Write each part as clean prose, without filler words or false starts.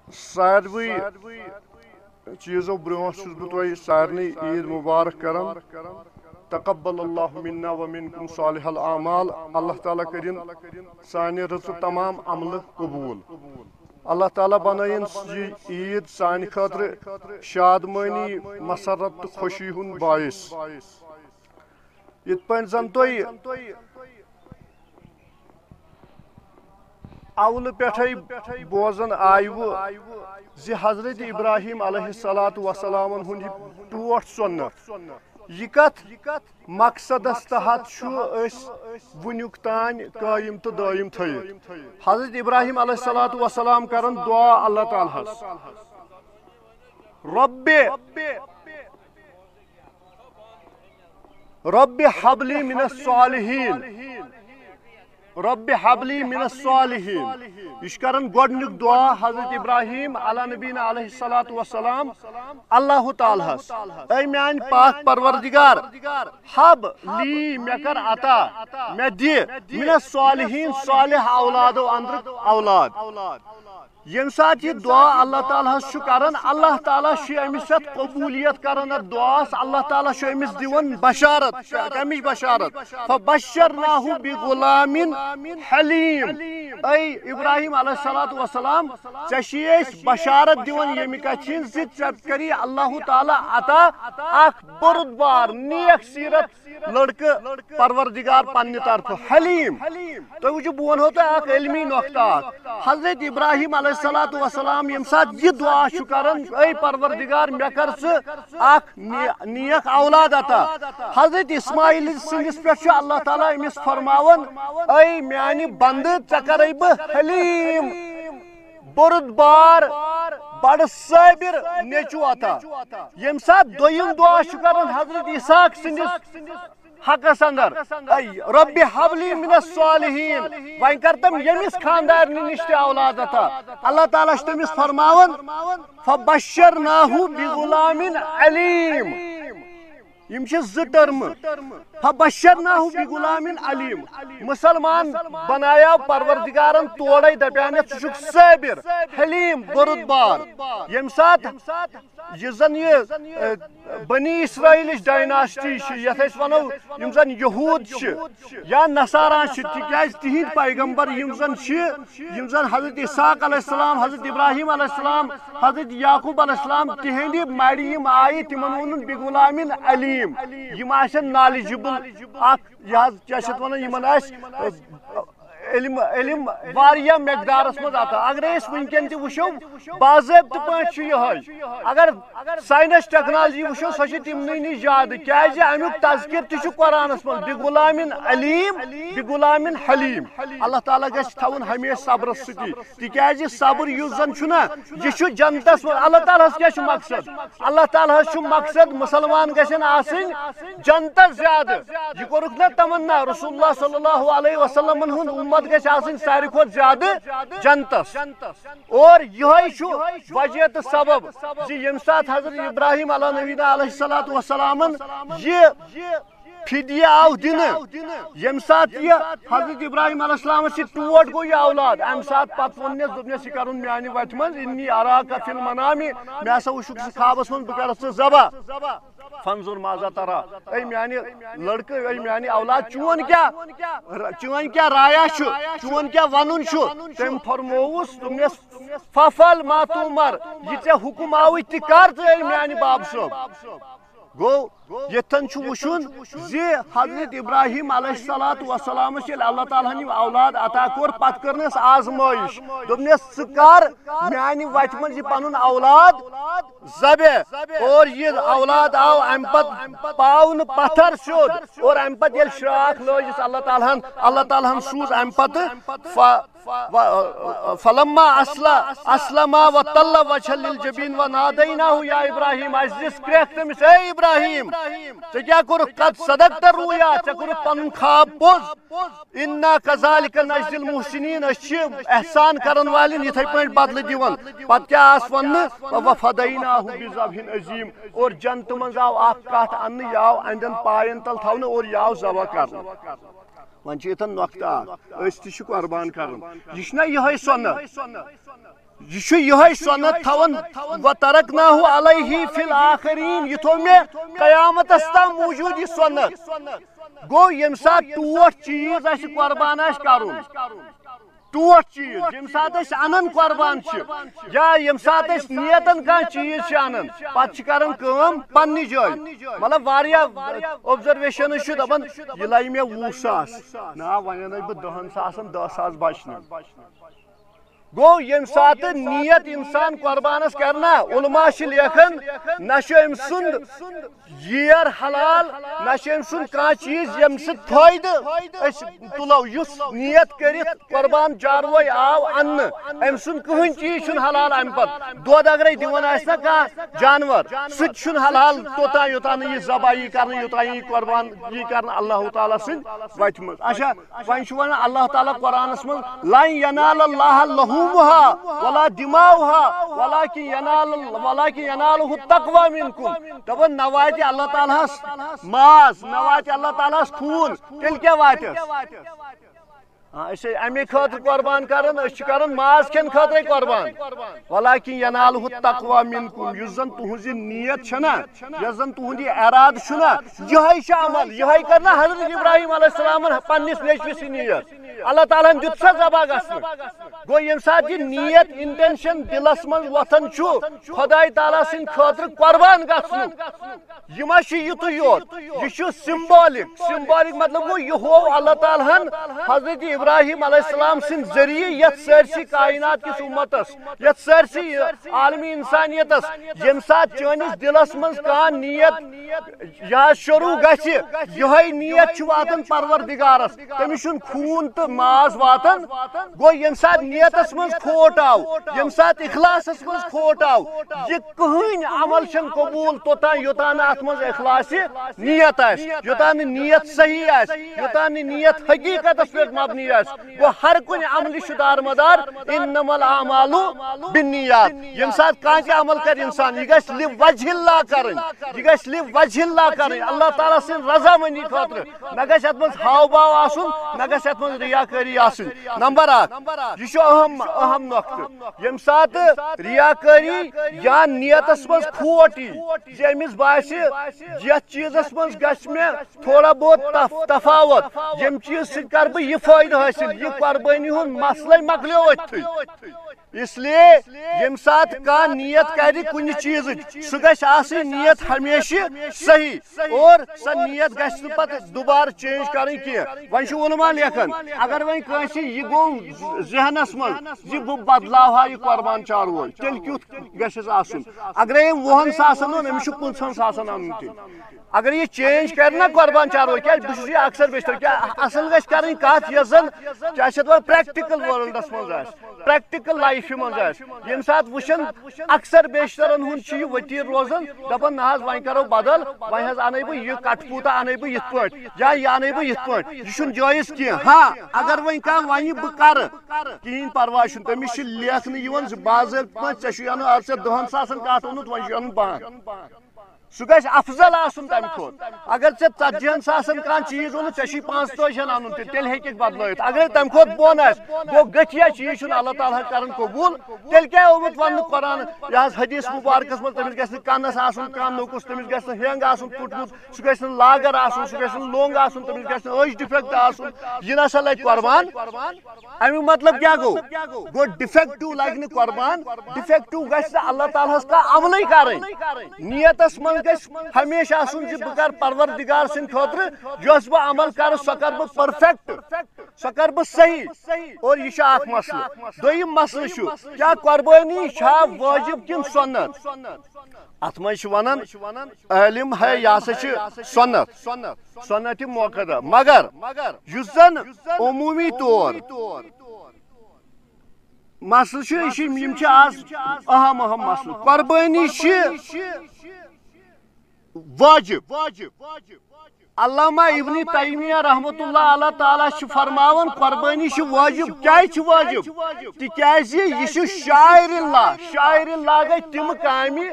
ساروی چیزو برو بہ سارنی عید مبارک کران تقبل اللہ منا و منکم صالح الاعمال اللہ تعالیٰ کرن سانہ رٕژٕ تمام عمل قبول اللہ تعالیٰ بنائن یہ عید سانہ خاطر شادمانی مسرت تو خوشی ہند باعث یت پٲٹھۍ زن تُہۍ اول پٮ۪ٹھَے بوزان آیوٕ زِ حضرت ابراہیم علیہ الصلاۃ وسلامن ہُنٛد یہِ ٹوٹھ ژۄنہٕ یہ کتھ مقصدس تحت ونیُک تان قائم تو دائم تھٲیِتھ حضرت ابراہیم علیہ الصلاۃ وسلام کرن دعا اللہ تعالیٰ ہس رب حبلی من الصالحین رب حبلی من الصالحین یہ کرن گۄڈنیُک دعا حضرت ابراہیم علیٰ نبینا علیہ الصلاۃ وسلام اللہ تعالیٰ ہس اے میان پاک پروردگار حب لی مے کر عطا مے دی من الصالحین صالح اولادو اندر اولاد یم سات یہ دعا اللہ تعالیٰ ہس کران اللہ تعالیٰ امس قبولیت کران ات دعاس اللہ تعالیٰ امس دِوان بشارت کمچ بشارت فبشرناہ بغلام حلیم اے ابراہیم علیہ الصلاۃ وسلام ژے بشارت دِوان ییٚمہِ کتھِ ہٕنٛز زِ ژےٚ کری اللہ تعالیٰ عطا اکھ بردبار نیک سیرت لڑکہ پروردگار پننہ طرف حلیم تُہۍ وٕچھِو بہٕ ونہو تۄہہِ اکھ علمی نۄقطہ حضرت ابراہیم علیہ الصلاۃ وسلام یم سات یہ دعا کران اے پروردگار مے کر اخ نیک اولاد عطا حضرت اسماعیل سندس پہ اللہ تعالیٰ امس فرماون اے میانہ بندہ ژےٚ کرے بہ حلیم بردبار بڑ صابر نیچو عطا یم سات دویم دعا کران حضرت اسحاق سندس حقس اندر رب حبلی من الصالحین وین کرتم یمس خاندار نش تہ اولاد عطا اللہ تعالیٰ تمس فرماون فبشرناہ بغلام علیم یم زٕ ٹرم فبشرناہ بغلام علیم مسلمان بنایا پروردگارن توڑے دپیان ژٕ چھُکھ صابر حلیم بردبار یم سات یہ زن یہ بنی اسرائیلچ ڈائناسٹی یتھ أسۍ ونو یم زن یہود یا نصاران تکیاز تہند پیغمبر یم زن حضرت اسحاق علیہ السلام حضرت ابراہیم علیہ السلام حضرت یعقوب علیہ السلام تہندِ مڑِ یم آیہِ تمن وونُن بغلام علیم یم آسن نالیجبل اکھ کیا چھِ ونان یمن آسہِ علم واریاہ مقدارس مز عطا اگر اس ونکن تہ وچھو باضابطہ پٲٹھۍ چھُ یہے اگر سائنس ٹیکنالوجی وچھو سۄ چھِ تمنٕے نِش زیادٕ کیازِ امیُک تذکر تہِ چھُ قرآنس منٛز بغلام علیم بغلام حلیم اللہ تعالیٰ گژھِ تھاوُن ہمیشہ صبرس سۭتی تِکیازِ صبر یُس زن چھُنہ یہِ چھُ جنتس منٛز اللہ تعالیٰ ہس کیاہ چھُ مقصد اللہ تعالیٰ ہس چھُ مقصد مسلمان گژھن آسٕنۍ جنتس زیادٕ یہِ کوٚرُکھ نہ تمنا رسول اللہ صلی اللہ علیہ وسلمن ہُنٛد امت گژھِ آسٕنۍ ساروی کھۄتہٕ زیادٕ جنتس اور یہے وجہ تو سبب زِ ییٚمہِ ساتہٕ حضرت ابراہیم علیٰ نبینا علیہ الصلاۃ وسلامن یہ فدیہ آو دِنہٕ ییٚمہِ ساتہٕ یہ حضرت ابراہیم علیہ السلام ٹوٹ گوٚو یہ اولاد امہِ ساتہٕ پتہٕ ووٚننس دوٚپنس یہ کرُن میانہِ وتہِ منٛز انی اراکا فی المنامی مےٚ ہسا وٕچھُکھ ژٕ خوابس منٛز بہٕ کرس ژٕ ذبح فانظر ماذا ترى اے میانہِ لڑکہٕ اے میانہِ اولاد چون کیا رایا چھُ چون کیا ونُن چھُ تٔمۍ فرمووُس دوٚپنس ففل ما تُمر یہِ ژےٚ حُکم آوُے تہِ کر ژٕ اے میانہِ باب صٲب گو یتن چھُ وٕچھُن زِ حضرت ابراہیم علیہ الصلاۃ وسلام ییٚلہِ اللہ تعالیٰ ہن اولاد عطا کوٚر پتہٕ کٔرنس آزمٲیش دوٚپنس ژٕ کر میانہِ وتہِ منٛز یہِ پنُن اولاد ذبح اور یہ اولاد آو امہ پتہٕ پاو نہٕ پتھر سیوٚد اور امہ پتہٕ ییٚلہِ شراکھ لٲجِس اللہ تعالیٰ ہن سوٗز امہ پتہٕ فلما اسلما وطل وجهه للجبین ونادیناه یا ابراہیم اس دس کرٛیکھ تٔمِس اے ابراہیم ژےٚ کیٛاہ کوٚرُکھ قد صدقت رؤیا ژےٚ کوٚرُکھ پنُن خواب پوٚز انا کذالک نجزی المحسنین أسۍ چھِ احسان کرن والٮ۪ن یِتھے پٲٹھۍ بدلہٕ دِوان پتہٕ کیٛاہ آس وننہٕ وفدیناہ بذبح عظیم اور جنتہٕ منٛز آو اکھ کٹھ اننہٕ یہِ آو اندٮ۪ن پاین تل تھاونہٕ اور یہِ آو ذبح کرنہٕ ون یتن نقطہ اس تہ قربان کرن یہ سنت یہ سنت تھون وترکناہ علیہ فی الآخرین یہ تھو مے قیامتس تام موجود یہ سنت گو یم سات ٹوٹ چیز اس قربان آس کرن ٹوٹ چیز یم سات انن قربان یا یم سات نیتن کان چیز انن پتہ کرن کام پننی جائے مطلب واریاہ اوبزرویشن دپان یہ لگہ مے 20,000 نا ون بہ 10,000 10,000 بچن گو یم سات نیت انسان قربانس کرنا علماء لیکن نہ ام سند یہ حلال نہ ام سند کان چیز یم سے فائدہ تلو اس نیت کرت قربان جاروی آو ان ام سند کہین چیز حلال ام پت دود اگر دان نا کان جانور سہ حلال توتان یوتان یہ ذبح کرنا یوتان یہ قربان یہ کرنا اللہ تعالیٰ سند وتہ مز اچھا ون اللہ تعالیٰ قرآنس من لن ینال اللہ لحومها ولا دماؤها ولكن يناله التقوى منكم دپن نوات اللہ تعالیٰ ماز نوات اللہ تعالیٰ خون تیل کیا واتس امی خاطر قربان کرن ماز کھین خاطر قربان ولكن يناله التقوى منكم یس زن تہذ نیت چھنا یس زن تہد اراد چھنا یہ عمل یہ کرنا حضرت ابراہیم علیہ السلام پنس نیچوس نیت اللہ تعالیٰ دیت سا ذبح گھن گو یم سات یہ نیت انٹینشن دلس من وتھان خدا تعالیٰ سند خاطر قربان گھن یہ یت یوت یہ سمبولک مطلب گو یہ ہو اللہ تعالیٰ حضرت ابراہیم علیہ السلام سند ذریعہ یت سرسی کائنات کس امتس یت سرسی عالمی انسانیتس یم سات چانس دلس من کان نیت یا شروع گھ یہ نیت واتن پروردگارس تمس خون تو ماز واتن گو یم سات نیتس من کھوٹ آو یم سات اخلاصس من کھوٹ آو یہ کہین عمل چھ قبول توتان یوتان ات من اخلاص نیت آس یوتان نیت صحیح آس یوتان نیت حقیقت پہ مبنی آس گو ہر کن عمل دار مدار انما الاعمال بالنیات یم سات کان عمل کر انسان یہ گھ لوجہ اللہ کرن یہ گھ لوجہ اللہ کرن اللہ تعالیٰ سن رضامندی خاطر نہ گھ ات من ہاو باو آسن نہ گھ ات من ریاکاری آسن نمبر 1 یہ اہم نقطہ یم سات ریاکاری یا نیتس من کھوٹ امس باس یت چیزس من گھ مے تھوڑا بہت تفاوت یم چیز سی کر بہ یہ فائدہ حاصل یہ قربانی ہند مسئلہ مکلیو اتھی اس لیے یم سات کان نیت کر کن چیز سہ گھ نیت ہمیشہ صحیح اور سہ نیت گھ پتہ دوبارہ چینج کریں کی ون علماء لیکن اگر ون کنس یہ گو ذہنس من بہ بدلاو یہ قربان چاروی تیل کیت گھس آسن اگر 20 ساسن اون امس 50 ساسن ان اگر یہ چینج کرنا قربان چاروی کیا بس یہ اکثر بیشتر کیا اصل گھ کریں کت یس زن کیا پریکٹیکل ورلڈس من پریکٹیکل لائف من یم سات وچن اکثر بیشترن ہند یہ وتیر روزان دپان نہ ون کرو بدل ون ان بہ یہ کٹ پوتا ان بہ یت پٹ یا یہ ان بہ یت پٹ یہ جائز کی ہاں اگر ون کھانا ون بہ کر کہین پرواہ تمس لیکن باضابطہ ژے ان 10 ساسن کت اونت ون ان 5 سہ گھ افضل آسن تمہ کھت اگر ژے 40 ساسن کان چیز اونت ژے 5 ان تیل ہیکھ بدلت اگر تمہ کھت بون آس گو گٹھیا چیز اللہ تعالیٰ کرن قبول تیل کیا آمت ون قرآن یہ حدیث مبارکس من تمس گھ کنس آسن کان نوکس تمس گھ ہینگ آسن پھٹمت سہ گھ لاگر آسن سہ گھ لونگ آسن تمس گھ أچھ ڈیفیکٹ آسن یہ نسا لگ قربان امیک مطلب کیا گو ڈیفیکٹو لگ نہ قربان ڈیفیکٹو گھ اللہ تعالیٰ کا عمل کریں نیتس من ہمیشہ آسن بہ کر پروردگار سند خاطر یس بہ عمل کر سہ کر بہ پرفیکٹ سہ کر بہ صحیح اور یہ اخ مسئلہ دویم مسئلہ کیا قربانی واجب کن سنت ات من ونان علم ہے یہ سا سنت سنت موقع مگر اس زن عمومی طور مسئلہ آز اہم مسئلہ قربانی واجب علامہ ابن تیمیہ رحمۃ اللہ اللہ تعالیٰ فرماون قربانی واجب کیا واجب تکیازِ یہ شاعر اللہ گئی تم کامہ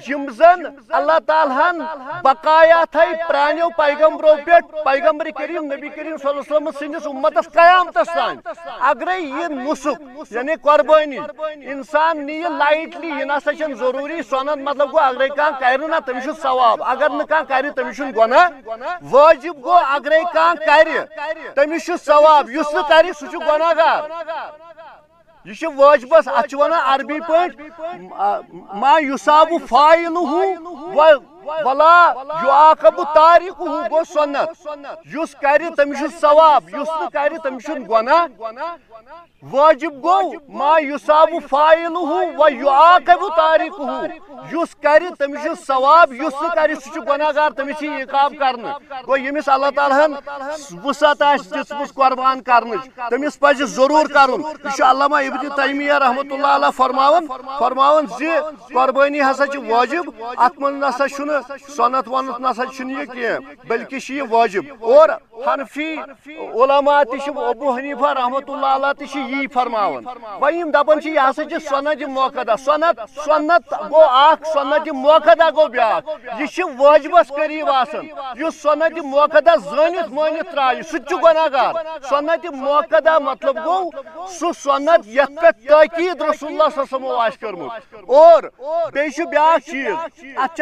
یم زن اللہ تعالیٰ بقایا تھے پرانیو پیغمبرو پہ پیغمبر کریم نبی کریم صلی اللہ علیہ وسلم سندس امتس قیامتس تان اگر یہ نسک یعنی قربانی انسان نی لائٹلی یہ نسا ضروری سنن مطلب گو اگر کان کرِ نا تمس ثواب اگر نہ کان کرِ تمس گناہ واجب گو اگر کان کرِ تمس ثواب یس نہ کرِ سہ گناہ گار یہ واجبس ات ونان عربی پہ ما یصاب فاعلہ ولا یعاقب تارکہ گو سنت یس کرِ تمس ثواب یس نہ کرِ تمس گناہ واجب گو ما یصاب فاعلہ و یعاقب تارکہ یس کرِ تمس ثواب یس نہ کرِ سہ گناہ گار تمس عقاب کرنا گو یمس اللہ تعالیٰ وسعت دس قربان کرنچ تمس پزِ ضرور کرن یہ علامہ ابن تیمیہ رحمۃ اللہ علیہ فرماون زِ قربانی ہسا واجب ات من نسا سنت ونت نسا یہ کی بلکہ یہ واجب اور حنفی علماء ابو حنیفہ رحمۃ اللہ علیہ تہ فرماون ویم دپان یہ ہسا سنت موقدہ سنت گو اخ سنت موقدہ گو بیاکھ یہ واجبس قریب آسان یس سنت موقدہ زانت مانت ترائے سہ گناہ گار سنت موقدہ مطلب گو سہ سنت یت پہ تاکید رسول اللہ صلی اللہ علیہ وسلم آس کرمت اور بیچ بیاکھ چیز ات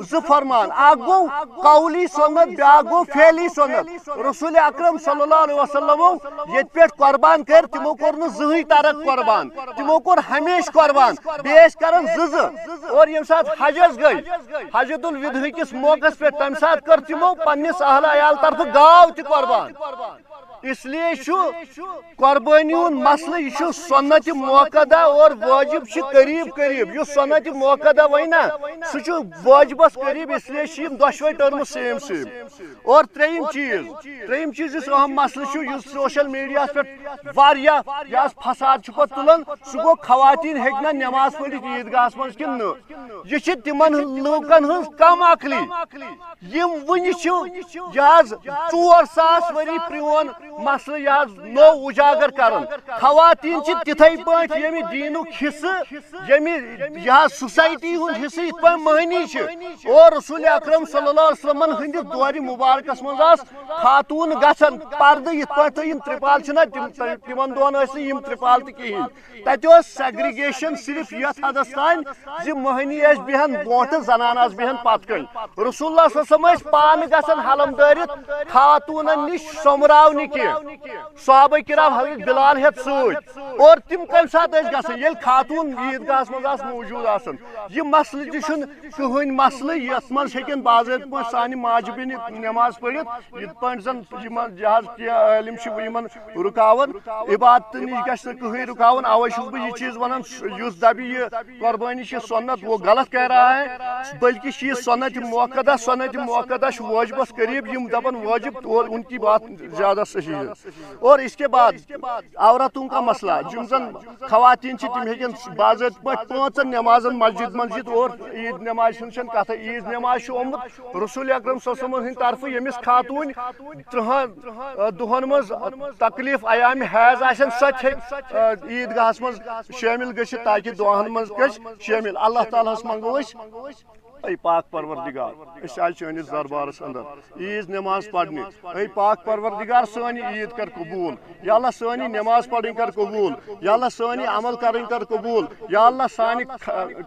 زٕ فرمان اکھ گو قولی سنت بیاکھ گو فعلی سنت رسول اکرم صلی اللہ علیہ وسلم یت پہ قربان کر تمو کور نہ زٕہٕنۍ ترک قربان تمو کور ہمیشہ قربان بیس کرن زٕ اور یم سات حجس گئی حجت الوداع کس موقع پہ تم سات کر تمو پنس اہل عیال طرف گاو تہ قربان اس لیے قربانی مسئلہ یہ سنت موقدہ اور واجب قریب قریب یہ سنت موقدہ نا سہ واجبس قریب اس لیے دشوے ٹرم سیم اور تریم چیز اس اہم مسئلہ سوشل میڈیا پہ فساد پہ تلان سہ گو خواتین ہیکنا نماز پڑھ عیدگاہ من کن یہ تمن لوکن ہز کم عقلی یم ون 4,000 وری پرون مسئلہ یہ نو اجاگر کرن خواتین تتھے پہ یم دینک حصہ یم سوسائٹی ہند حصہ ات پہ مہنی اور رسول اکرم صلی اللہ علیہ وسلم ہندس دور مبارکس من خاتون گھن پردہ ات پہ تم ترپال تمن دون یم ترپال تہ کہین تتہ سیگریگیشن صرف یت حدس تان مہنی بہن برونٹ زنان بہن پتہ کن رسول اللہ صلی اللہ علیہ وسلم پان گھن حلم دارت خاتونن نش سومراونہ کی صحابہ کرام حضرت بلال ہت ست اور تم کم سات گھن یل خاتون عیدگاہ من موجود آسن یہ مسئلہ تہ کہین مسئلہ یت من ہیکن باضابطہ پہ سانہ ماجہ بیٚنہِ نماز پڑھت یت پہ زن کی عالم رکاون عبادت نش گھس کہین رکاون اوے چھس بہ یہ چیز ونان یس دبی یہ قربانی سنت وہ غلط کہہ رہا ہے بلکہ یہ سنت موقدہ واجبس قریب یم دپن واجب اور ان کی بات زیادہ صحیح ہے اور اس کے بعد عورتوں کا مسئلہ جم زن خواتین تم ہیکن باضابطہ پہ 5 نمازن مسجد اور عید نماز ہن کتھ عید نماز آمت رسول اکرم صلی اللہ علیہ وسلم ہند طرف یمس خاتون 30 دہن مز تکلیف ایام حیض آسن سہ عیدگاہ من شامل گژھِتھ تاکہ دعاہن مز گژھِ شامل اللہ تعالیٰ ہس منگو اے پاک پروردگار اس آج چٲنِس دربارس اندر عیز نماز پڑھنہِ اے پاک پروردگار سٲنۍ عید کر قبول یا اللہ سٲنۍ نماز پڑھن کر قبول یا اللہ سٲنۍ عمل کرن کر قبول یا اللہ سانہِ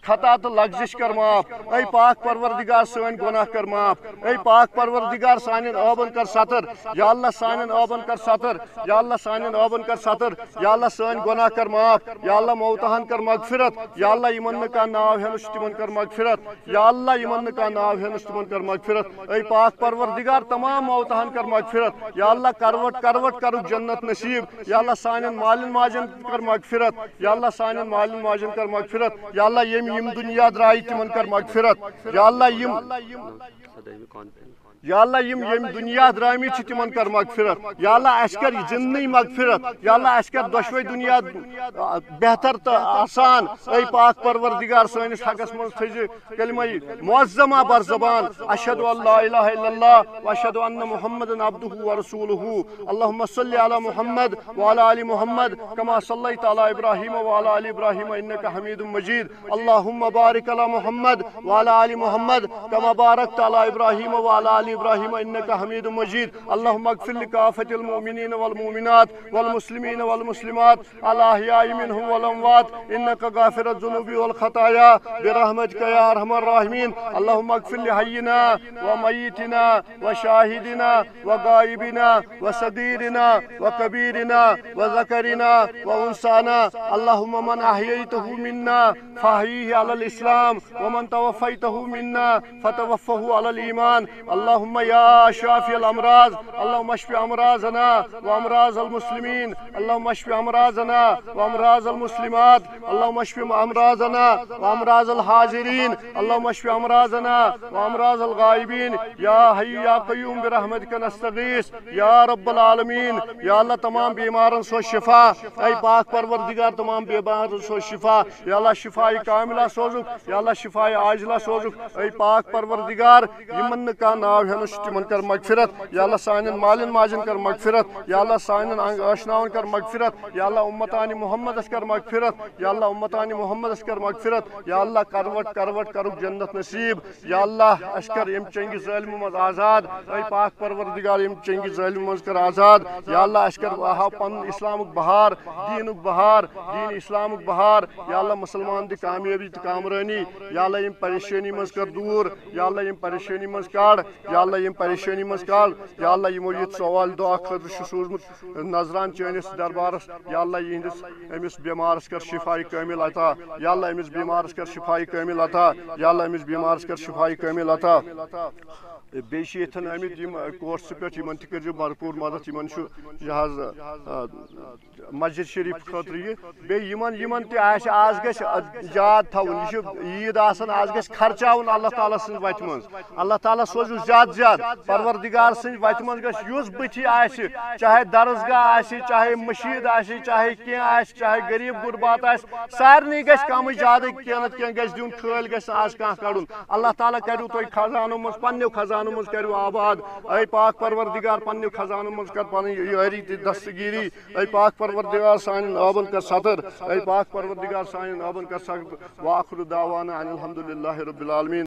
خطا تہٕ لغزش کر معاف اے پاک پروردگار سٲنۍ گناہ کر معاف اے پاک پروردگار سانٮ۪ن ٲبن کر ستر یا اللہ سانٮ۪ن ٲبن کر ستر یا اللہ سانٮ۪ن ٲبن کر ستر یا اللہ سٲنۍ گناہ کر معاف یا اللہ موتاہن کر مغفرت یا اللہ یمن نہٕ کانٛہہ ناو ہٮ۪نہٕ چھُ تِمن کر مغفرت یا اللہ یمن نہٕ کانٛہہ ناو ہٮ۪نہٕ چھُ تِمن کر مغفرت اے پاک پروردگار تمام موتاہن کر مغفرت یا اللہ کروٹ کرُکھ جنت نصیب یا اللہ سانٮ۪ن مالٮ۪ن ماجن کر مغفرت یا اللہ سانٮ۪ن مالٮ۪ن ماجن کر مغفرت یا اللہ یم دنیا درٛایہِ تِمن کر مغفرت یا اللہ یم یا اللہ یم دنیا درامي چھ تمن کر مغفرت یا اللہ اس کر جننی مغفرت یا اللہ اس کر دشوے دنیا بہتر تو آسان اے پاک پروردگار سٲنِس حقس منٛز تھٲیزِ کلمہ معظمہ بر زبان اشہد ان لا الہ الا اللہ واشہد ان محمدا عبدہ ورسولہ اللہم صلی علی محمد وعلی آل محمد کما صلیت علی ابراہیم وعلی آل ابراہیم انک حمید مجید اللہم بارک علی محمد وعلی آل محمد کما بارکت علی ابراہیم وعلی آل ابراہیم انک حمید مجید اللہم اغفر لکافۃ المؤمنین والمؤمنات والمسلمین والمسلمات الاحیاء منهم والاموات انک غافر الذنوب والخطایا برحمتک یا ارحم الراحمین اللہم اغفر لحینا ومیتنا وشاہدنا وغائبنا وصغیرنا وکبیرنا وذکرنا وانثانا اللہم من احییتہ منا فاحیہ علی الاسلام ومن توفیتہ منا فتوفہ علی الایمان اللہم یا شافی الامراض اللہم اشف امراضنا وامراض المسلمین اللہم اشف امراضنا وامراض المسلمات اللہم اشف امراضنا وامراض الحاضرین اللہم اشف امراضنا وامراض الغائبین یا حی یا قیوم برحمتک نستغیث یا رب العالمین یا اللہ تمام بیمارن سو شفا اے پاک پروردگار تمام بیمارن سو شفا یا اللہ شفاء کاملہ سوزک یا اللہ شفاء عاجلہ سوزک اے پاک پروردگار یمن کا ناو ہنس تمن کر مغفرت یا اللہ سانن مالن ماجن کر مغفرت یا اللہ سانن آشناون کر مغفرت یا اللہ امتان محمد اس کر مغفرت یا اللہ امتان محمد اس کر مغفرت یا اللہ کروٹ کروٹ کرک جنت نصیب یا اللہ اشکر یم چنگی ظالم مز آزاد اے پاک پروردگار یم چنگی ظالم مز کر آزاد یا اللہ اشکر ہا پن اسلامک بہار دینک بہار دین اسلامک بہار یا اللہ مسلمان دی کامیابی تو کامرانی یا اللہ یم پریشانی مز کر دور یا اللہ یم پریشانی مز کاڑ یا اللہ یم پریشانی مز کاڑ یا اللہ یمو یہ سوال دعا خاطر سوزمت نظران چٲنِس دربارس یا اللہ یہندس امس بیمارس کر شفاء کامل عطا یا اللہ امس بیمارس کر شفاء کامل عطا یا اللہ امس بیمارس کر شفاء کامل عطا بیش یتن آمت یم کورس پہ یمن تہ کر بھرپور مدد یمن یہ مسجد شریف خاطر یہ بیٚیہِ یمن تہ آز گژھِ یاد تھاوُن یہ عید آسان آز گژھِ خرچاوُن اللہ تعالیٰ سٕنٛزِ وتہِ منٛز اللہ تعالیٰ سوزو زیادٕ زیادٕ پروردگار سٕنٛزِ وتہِ منٛز گژھِ یُس بٕتھِ آسہِ چاہے درسگاہ آسہِ چاہے مشیٖد آسہِ چاہے کینٛہہ آسہِ چاہے غریٖب غربات آسہِ سارنٕے گژھِ کمٕے زیادٕ کینٛہہ نتہٕ کینٛہہ گژھِ دیُن خٲلۍ گژھِ آز کانٛہہ کڑُن اللہ تعالیٰ کریو تۄہہِ خزانو منٛز پننیو خزانو منٛز کریو آباد اے پاک پروردگار پننیو خزانو منٛز کر پنٕنۍ یٲری تہٕ دستگیری اے پاک پروردگار سانٮ۪ن آبن کر سطر اے پاک پروردگار سانٮ۪ن آبن کر سطر وآخر دعوانا ان الحمد للہ رب العالمین